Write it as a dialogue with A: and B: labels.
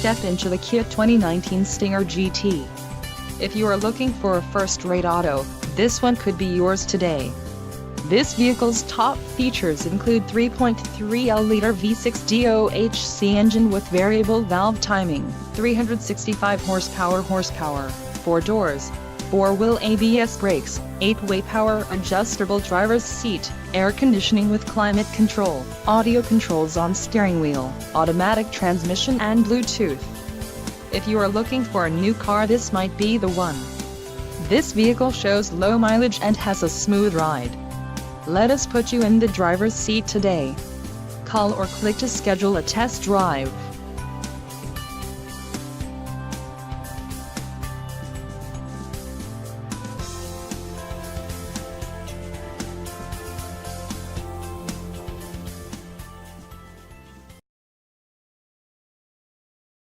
A: step into the Kia 2019 Stinger GT. If you are looking for a first-rate auto, this one could be yours today. This vehicle's top features include 3.3L V6 DOHC engine with variable valve timing, 365 horsepower, 4 doors, 4-wheel ABS brakes, 8-way power adjustable driver's seat, air conditioning with climate control, audio controls on steering wheel, automatic transmission and Bluetooth. If you are looking for a new car, this might be the one. This vehicle shows low mileage and has a smooth ride. Let us put you in the driver's seat today. Call or click to schedule a test drive.